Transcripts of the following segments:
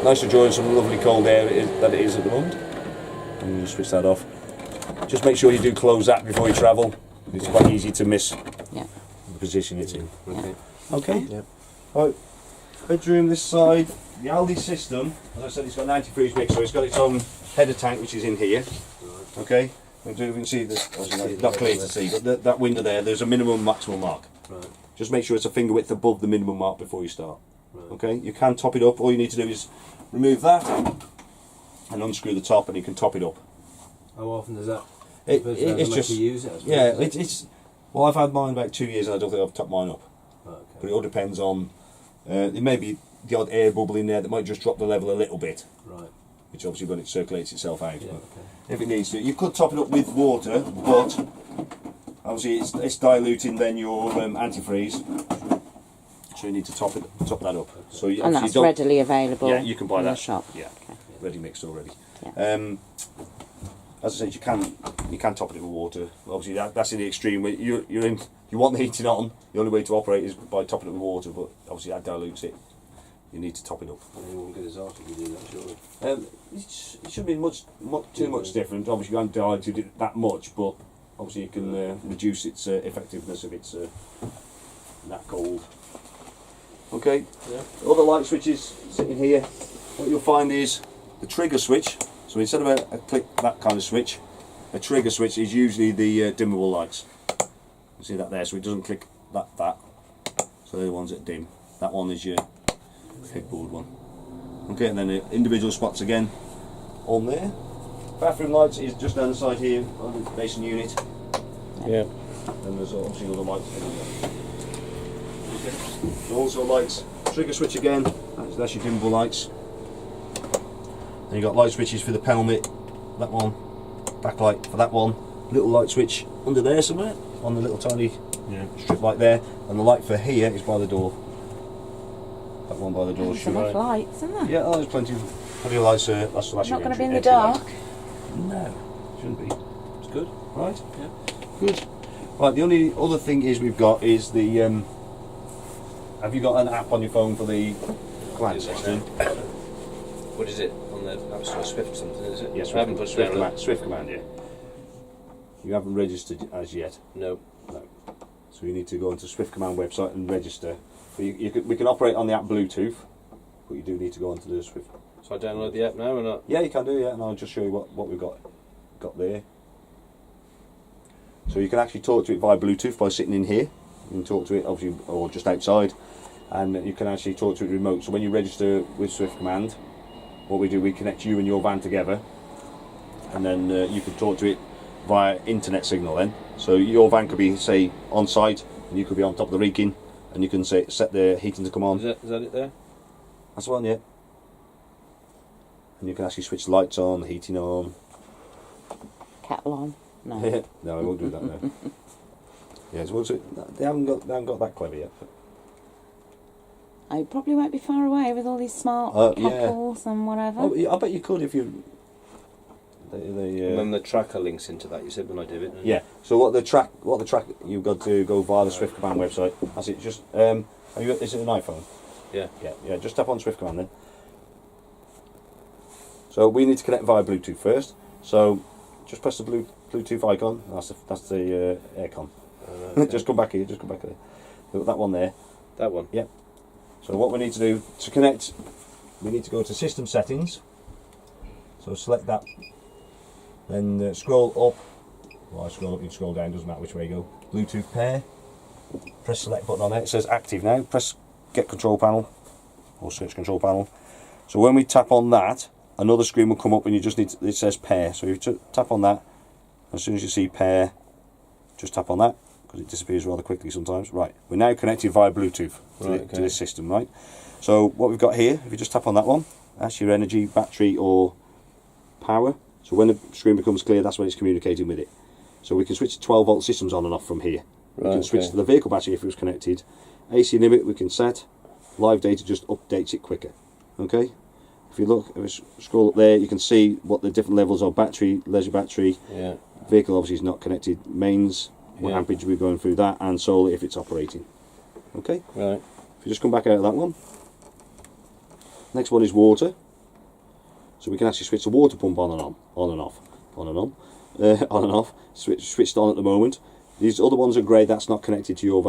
Nice to enjoy some lovely cold air that it is at the moment. And you switch that off. Just make sure you do close that before you travel. It's quite easy to miss the position it's in. Okay. Yep. Right. Bedroom this side. The Aldi system, as I said, it's got an antifreeze mix, so it's got its own header tank which is in here. Okay. You can see this. It's not clear to see, but that window there, there's a minimum maximum mark. Right. Just make sure it's a finger width above the minimum mark before you start. Right. Okay. You can top it up. All you need to do is remove that and unscrew the top, and you can top it up. How often does that? It's just use it. it's. Well, I've had mine about 2 years, and I don't think I've topped mine up. Right, okay. But it all depends on. There may be the odd air bubble in there that might just drop the level a little bit. Right. Which obviously when it circulates itself out. Yeah, But okay. if it needs to, you could top it up with water, but obviously it's diluting then your antifreeze. So you need to top that up. So you And that's readily available. Yeah, you can buy in that. the shop. Yeah, ready mixed already. Yeah. As I said, you can top it with water. Obviously, that's in the extreme. Where you want the heating on. The only way to operate is by topping it with water, but obviously that dilutes it. You need to top it up. Anyone get his arse if you do that, surely. It shouldn't be too much different. Obviously, you haven't diluted it that much, but obviously you can reduce its effectiveness if it's that cold. Okay. Yeah. Other light switches sitting here. What you'll find is the trigger switch. So instead of a click that kind of switch, a trigger switch is usually the dimmable lights. You see that there, so it doesn't click that. So they're the ones that dim. That one is your headboard one. Okay, and then the individual spots again on there. Bathroom lights is just down the side here on the basin unit. Yeah. And there's obviously other lights in there. Also lights, trigger switch again, that's your dimmable lights. Then you've got light switches for the pelmet, that one, backlight for that one, little light switch under there somewhere, on the little tiny strip light there, and the light for here is by the door. That one by the door. There's enough lights, isn't there? Yeah, there's plenty of lights. That's Not going to be in the entry dark. light. No, shouldn't be. It's good. Right? Yeah. Good. Right, the only other thing we've got is the. Have you got an app on your phone for the command system? What is it? On the App Store, Swift something, is it? Yes, I haven't put Swift Swift command. Swift command, yeah. You haven't registered as yet. No. No. So you need to go onto Swift command website and register. We can operate on the app Bluetooth, but you do need to go onto the Swift. So I download the app now or not? Yeah, you can do, yeah, and I'll just show you what we've got there. So you can actually talk to it via Bluetooth by sitting in here. You can talk to it obviously, or just outside, and you can actually talk to it remote. So when you register with Swift Command, what we do, we connect you and your van together, and then you can talk to it via internet signal then. So your van could be, say, on site, and you could be on top of the Wrekin, and you can set the heating to come on. Is that it there? That's the one, yeah. And you can actually switch the lights on, the heating on. Kettle on. No. No, I won't do that now. Yeah, so they haven't got that clever yet. I probably won't be far away with all these smart kettles and whatever. Oh, yeah, I bet you could if you. And then the tracker links into that. You said when I did it. Yeah. So what the track you've got to go via the Swift Command website. That's it. Just have you got, is it an iPhone? Yeah. Yeah. Just tap on Swift Command then. So we need to connect via Bluetooth first. So just press the Bluetooth icon. That's the aircon. Okay. Just come back here. Just come back there. That one there. That one. Yep. So what we need to do to connect, we need to go to System Settings. So select that. Then scroll up. Well, I scroll up, you can scroll down, doesn't matter which way you go. Bluetooth pair. Press select button on it. It says active now. Press get control panel or search control panel. So when we tap on that, another screen will come up and you just need to, it says pair. So if you tap on that, as soon as you see pair, just tap on that because it disappears rather quickly sometimes. Right, we're now connected via Bluetooth to this system, right? So what we've got here, if you just tap on that one, that's your energy, battery or power. So when the screen becomes clear, that's when it's communicating with it. So we can switch to 12 volt systems on and off from here. We can switch to the vehicle battery if it was connected. AC limit we can set. Live data just updates it quicker. Okay. If you look, if you scroll up there, you can see what the different levels are: battery, leisure battery. Yeah. Vehicle obviously is not connected. Mains, what amperage we're going through that, and solar if it's operating. Okay. Right. If you just come back out of that one. Next one is water. So we can actually switch the water pump on and off, on and off. Switched on at the moment. These other ones are grey. That's not connected to your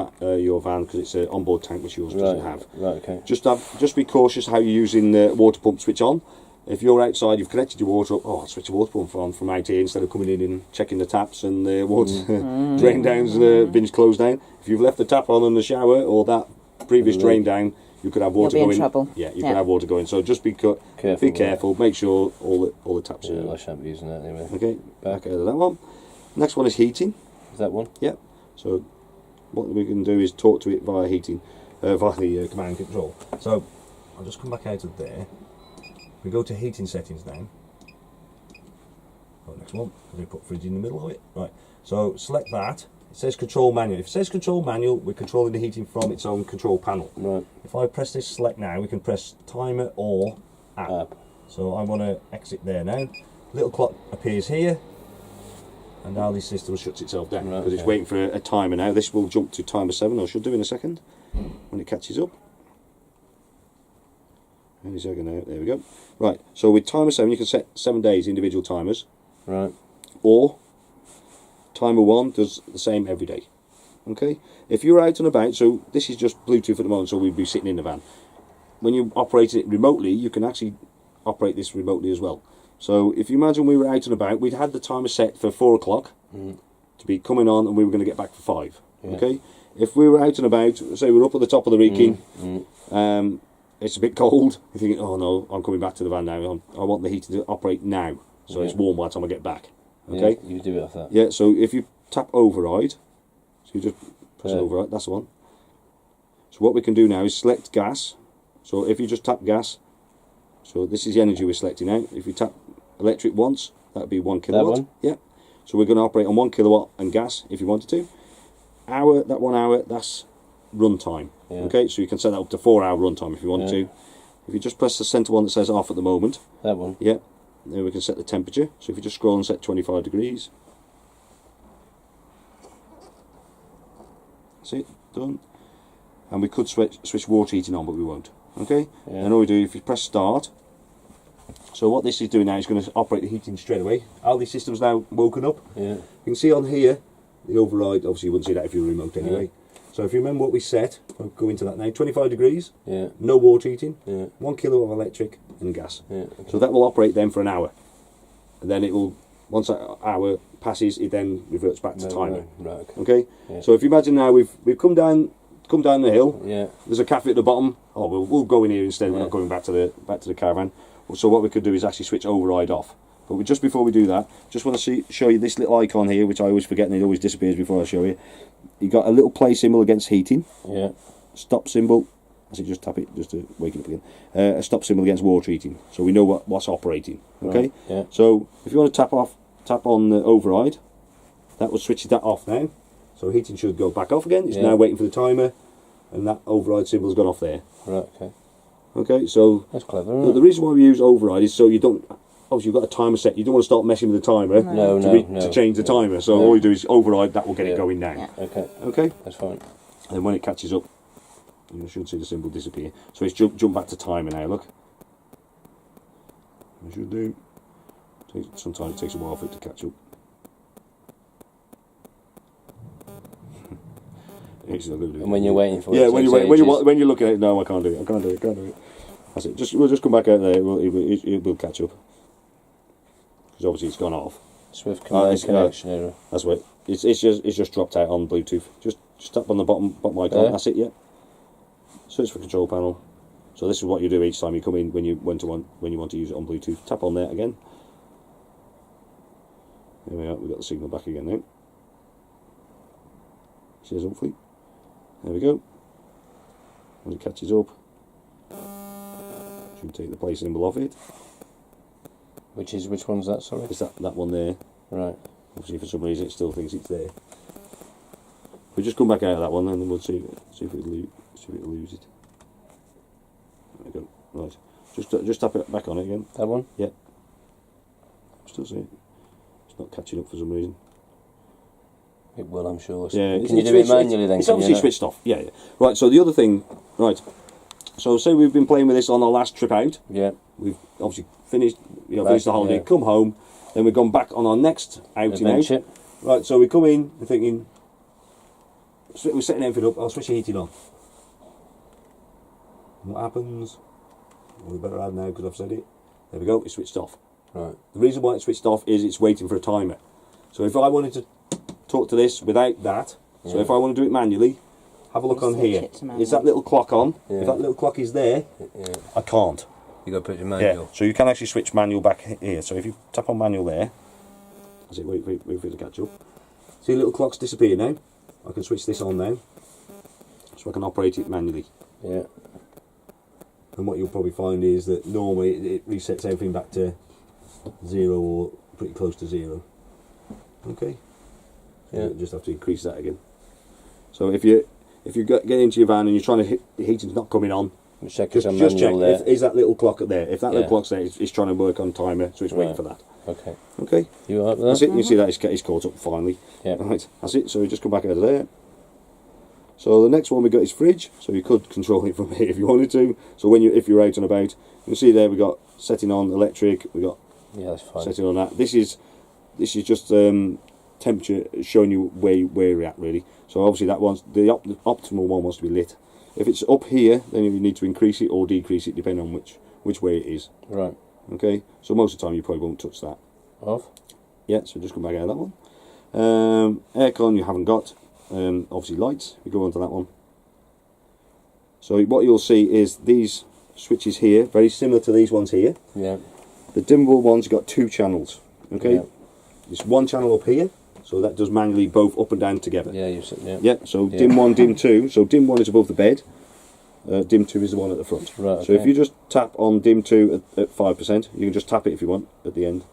van because it's an onboard tank which yours doesn't have. Right. Okay. Just be cautious how you're using the water pump switch on. If you're outside, you've connected your water up. Oh, I'll switch the water pump on from out here instead of coming in and checking the taps and the water drain downs, bins closed down. If you've left the tap on in the shower or that previous drain down, you could have water You'll be going. in trouble. Yeah, you can have water going. So just be careful. Make sure all the taps are. I shan't be using that anyway. Okay, back out of that one. Next one is heating. Is that one? Yeah. So what we can do is talk to it via heating, via the Command and control. So I'll just come back out of there. We go to heating settings now. Oh, next one. We put fridge in the middle of it. Right. So select that. It says control manual. If it says control manual, we're controlling the heating from its own control panel. Right. If I press this select now, we can press timer or app. So I want to exit there now. Little clock appears here, and now this system shuts itself down because it's waiting for a timer now. This will jump to timer 7, or should do in a second when it catches up. Any second now. There we go. Right. So with timer 7, you can set 7 days individual timers. Right. Or timer 1 does the same every day. Okay. If you're out and about, so this is just Bluetooth at the moment, so we'd be sitting in the van. When you operate it remotely, you can actually operate this remotely as well. So if you imagine we were out and about, we'd had the timer set for 4 o'clock to be coming on, and we were going to get back for 5. Yeah. Okay. If we were out and about, say we're up at the top of the Wrekin, it's a bit cold. You're thinking, oh no, I'm coming back to the van now. I want the heater to operate now, so it's warm by the time I get back. Okay. Yeah, you do it like that. Yeah. So if you tap override, so you just press override. That's the one. So what we can do now is select gas. So if you just tap gas, so this is the energy we're selecting now. If you tap electric once, that would be 1 kilowatt. That one? Yeah. So we're going to operate on 1 kilowatt and gas if you wanted to. Hour, that 1 hour, that's run time. Yeah. Okay, so you can set that up to 4 hour run time if you wanted to. If you just press the centre one that says off at the moment. That one? Yeah. Then we can set the temperature. So if you just scroll and set 25 degrees. That's it, done. And we could switch water heating on, but we won't. Okay? Yeah. And all we do, if you press start, so what this is doing now is going to operate the heating straight away. Aldi system's now woken up. Yeah. You can see on here, the override, obviously you wouldn't see that if you were remote anyway. Yeah. So if you remember what we set, I'll go into that now, 25 degrees, no water heating, 1 kilo of electric and gas. Yeah, okay. So that will operate then for an hour. And then it will, once that hour passes, it then reverts back to timer. Right, okay? Yeah. So if you imagine now we've come down the hill, there's a cafe at the bottom, we'll go in here instead, we're not going back to the caravan. So what we could do is actually switch override off. But just before we do that, just want to show you this little icon here, which I always forget and it always disappears before I show you. You got a little play symbol against heating. Yeah. Stop symbol. I say just tap it just to wake it up again. A stop symbol against water heating, so we know what's operating. Okay. Right. Yeah. So if you want to tap on the override, that will switch that off now. So heating should go back off again. It's now waiting for the timer, and that override symbol's gone off there. Right. Okay. Okay. So that's clever. Isn't it? The reason why we use override is so you don't. Obviously, you've got a timer set. You don't want to start messing with the timer to change the timer. So all you do is override. That will get it going now. Yeah. Okay. Okay. That's fine. And when it catches up, you should see the symbol disappear. So it's jump back to timer now. Look. It should do. Sometimes it takes a while for it to catch up. And when you're waiting for it, when you're looking at it, no, I can't do it. That's it. We'll just come back out there. It will catch up. Because obviously it's gone off. Swift connection error. That's right. It's just dropped out on Bluetooth. Just tap on the bottom icon. That's it. Yeah. Search for control panel. So this is what you do each time you come in when you want to use it on Bluetooth. Tap on there again. There we are. We've got the signal back again now. Cheers, hopefully. There we go. When it catches up, should take the play symbol off it. Which one's that? Sorry. It's that one there. Right. Obviously, for some reason, it still thinks it's there. We'll just come back out of that one, and then we'll see if it'll lose it. There we go. Right. Just tap it back on it again. That one. Yeah. Still see it. It's not catching up for some reason. It will, I'm sure. Yeah. Can you do it manually then? It's obviously switched off. Yeah. Right. So the other thing, right. So say we've been playing with this on our last trip out. Yeah. We've obviously finished, finished the holiday, come home, then we've gone back on our next outing out. Right, so we come in, we're thinking, we're setting everything up, I'll switch the heating on. What happens? Well, we better add now because I've said it. There we go, it's switched off. Right. The reason why it's switched off is it's waiting for a timer. So if I wanted to talk to this without that, so if I want to do it manually, have a look on here. Is that little clock on? If that little clock is there, I can't. You got to put your manual. Yeah, so you can actually switch manual back here. So if you tap on manual there, that's it, wait for it to catch up. See the little clock's disappear now? I can switch this on now. So I can operate it manually. Yeah. And what you'll probably find is that normally it resets everything back to 0 or pretty close to 0. Okay? So you just have to increase that again. So if you get into your van and you're trying to hit, the heating's not coming on, just check is that little clock there. If that little clock's there, it's trying to work on timer, so it's waiting for that. Okay. Okay. You all right with that? That's it. You see that it's caught up finally. Yeah. Right. That's it. So we just come back out of there. So the next one we got is fridge. So you could control it from here if you wanted to. So if you're out and about, you can see there we got setting on electric. We got that's fine. setting on that. This is just temperature showing you where you're at really. So obviously that one's the optimal one wants to be lit. If it's up here, then you need to increase it or decrease it depending on which way it is. Right. Okay. So most of the time you probably won't touch that. Off. Yeah. So just come back out of that one. Aircon you haven't got. Obviously lights. We go on to that one. So what you'll see is these switches here, very similar to these ones here. Yeah. The dimmable ones got 2 channels. Okay. Yeah. There's one channel up here. So that does manually both up and down together. Yeah, you said, yeah. Yeah, so dim 1, dim 2. So dim 1 is above the bed. Dim 2 is the one at the front. Right, okay. So if you just tap on dim 2 at 5%, you can just tap it if you want at the end.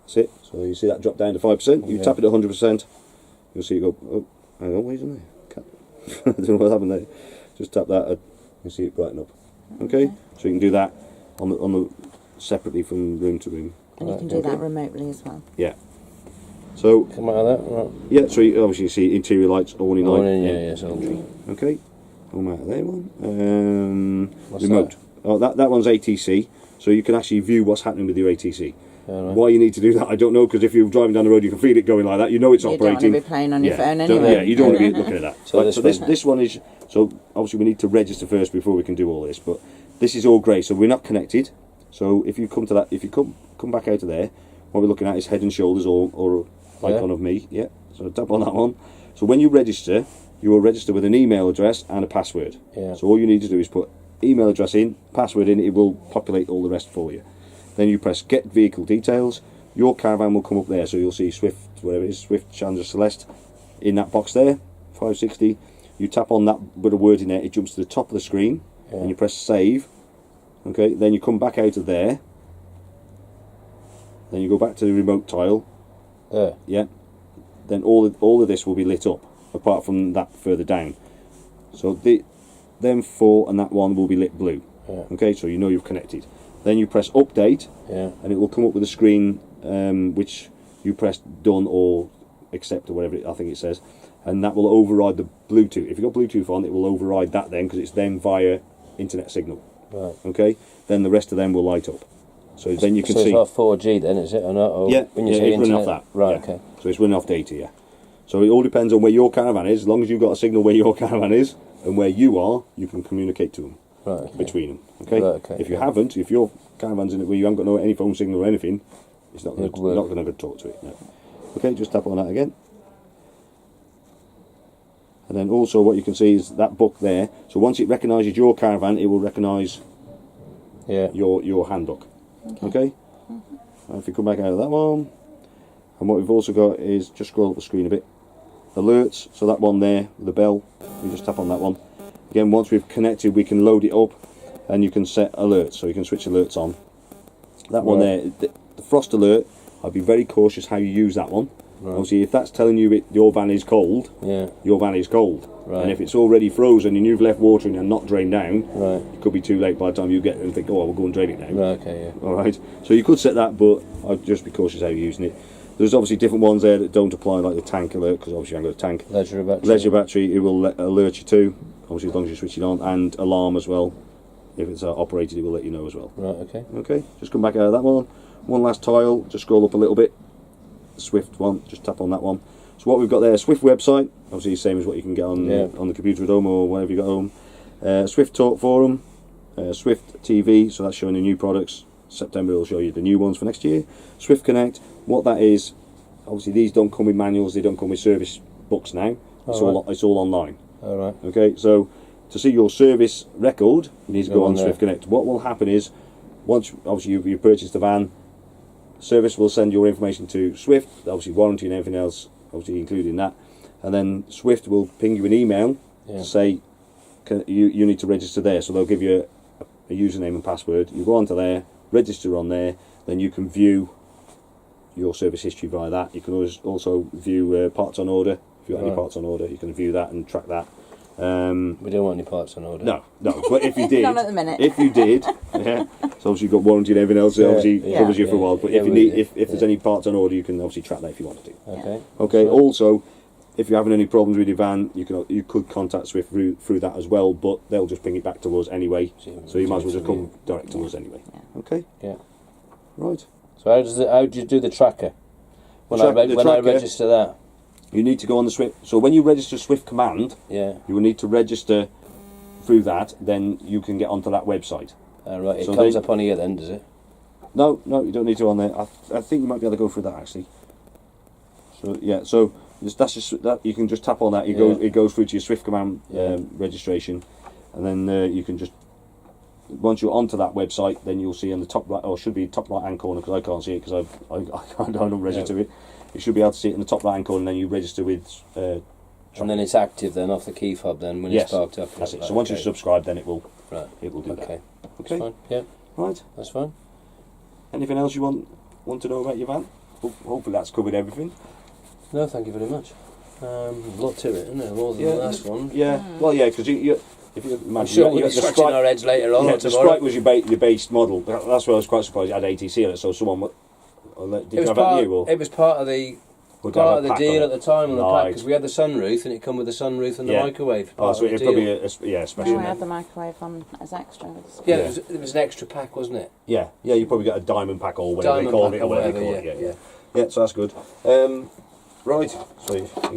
That's it. So you see that drop down to 5%. You tap it at 100%, you'll see it go, oh, hang on, wait a minute. I don't know what happened there. Just tap that, you'll see it brighten up. Okay? So you can do that on the separately from room to room. And you can do that remotely as well. Yeah. So come out of that, right? Yeah, so you obviously see interior lights, awning light. Yeah, sultry. Okay, come out of there one. What's remote. That? Oh, that one's ATC, so you can actually view what's happening with your ATC. Right. Why you need to do that, I don't know, because if you're driving down the road, you can feel it going like that. You know it's operating. You don't want to be playing on your phone anyway. Yeah, you don't want to be looking at that. So, right, this one is. So obviously we need to register first before we can do all this. But this is all grey, so we're not connected. So if you come to that, if you come back out of there, what we're looking at is Head and Shoulders or icon of me. Yeah. So tap on that one. So when you register, you will register with an email address and a password. Yeah. So all you need to do is put email address in, password in. It will populate all the rest for you. Then you press Get Vehicle Details. Your caravan will come up there. So you'll see Swift, whatever it is, Swift Chandra Celeste, in that box there, 560. You tap on that bit of word in there. It jumps to the top of the screen, and you press Save. Okay. Then you come back out of there. Then you go back to the remote tile. Yeah. Then all of this will be lit up, apart from that further down. So them 4 and that one will be lit blue. Yeah. Okay, so you know you've connected. Then you press Update, and it will come up with a screen which you press Done or Accept or whatever I think it says, and that will override the Bluetooth. If you've got Bluetooth on, it will override that then because it's then via internet signal. Right. Okay. Then the rest of them will light up. So then you can see. So it's like 4G then, is it? Or not? Or yeah, when you it's running off that. Right, yeah. okay. So it's running off data, yeah. So it all depends on where your caravan is. As long as you've got a signal where your caravan is and where you are, you can communicate to them. Right, okay. Between them. Okay? Right, okay. If you haven't, if your caravan's in it where you haven't got any phone signal or anything, it's not going to talk to it. No. Okay, just tap on that again. And then also what you can see is that book there. So once it recognises your caravan, it will recognise your handbook. Okay? And if you come back out of that one, and what we've also got is, just scroll up the screen a bit, alerts, so that one there, the bell, you just tap on that one. Again, once we've connected, we can load it up, and you can set alerts, so you can switch alerts on. That one there, the frost alert, I'd be very cautious how you use that one. Right. Obviously, if that's telling you your van is cold, your van is cold. Right. And if it's already frozen and you've left water in and not drained down, it could be too late by the time you get there and think, oh, we'll go and drain it now. Right, okay, yeah. Alright, so you could set that, but I'd just be cautious how you're using it. There's obviously different ones there that don't apply, like the tank alert, because obviously I've got a tank. Leisure battery. Leisure battery, it will alert you too, obviously as long as you switch it on, and alarm as well. if it's operated, it will let you know as well. Right, okay. Okay, just come back out of that one. One last tile, just scroll up a little bit. Swift one, just tap on that one. So what we've got there, Swift website, obviously the same as what you can get on the computer at home or wherever you got home. Swift Talk Forum, Swift TV, so that's showing the new products. September will show you the new ones for next year. Swift Connect, what that is, obviously these don't come with manuals, they don't come with service books now. It's all online. All right. Okay, so to see your service record, you need to go on Swift Connect. What will happen is, once obviously you purchase the van, service will send your information to Swift, obviously warranty and everything else, obviously including that, and then Swift will ping you an email to say you need to register there. So they'll give you a username and password. You go onto there, register on there, then you can view your service history via that. You can also view parts on order. If you've got any parts on order, you can view that and track that. We don't want any parts on order. No. But if you did, Not at the minute. If you did, so obviously you've got warranty and everything else. It obviously covers you for a while. But if you need, if there's any parts on order, you can obviously track that if you want to. Okay. Okay. Also, if you're having any problems with your van, you could contact Swift through that as well. But they'll just ping it back to us anyway. So you might as well just come direct to us anyway. Okay. Yeah. Right. So how do you do the tracker? When I register that. You need to go on the Swift. So when you register Swift Command, you will need to register through that. Then you can get onto that website. Right. It comes up on here then, does it? No, you don't need to on there. I think you might be able to go through that actually. So yeah, so that's just that you can just tap on that. It goes through to your Swift Command registration, and then you can just once you're onto that website, then you'll see on the top right, or should be top right hand corner, because I can't see it because I don't register to it. You should be able to see it in the top right hand corner, and then you register with. And then it's active then off the key fob then when it's parked up. That's it. So once you subscribe, then it will do that. Okay. Okay. That's fine. Yeah. Right. That's fine. Anything else you want to know about your van? Hopefully that's covered everything. No, thank you very much. A lot to it, isn't there? More than the last one. Yeah. Well, yeah, because if you imagine, I'm sure we'll be scratching our heads later on. Yeah, the Sprite was your base model. That's why I was quite surprised it had ATC on it. So someone did you have that new? Or? It was part of the deal at the time on the pack, because we had the sunroof and it come with the sunroof and the microwave. Oh, so it probably a special. No, I had the microwave on as extras. Yeah, it was an extra pack, wasn't it? Yeah, you probably got a diamond pack or whatever they call it. Yeah, Yeah, so that's good. Right, so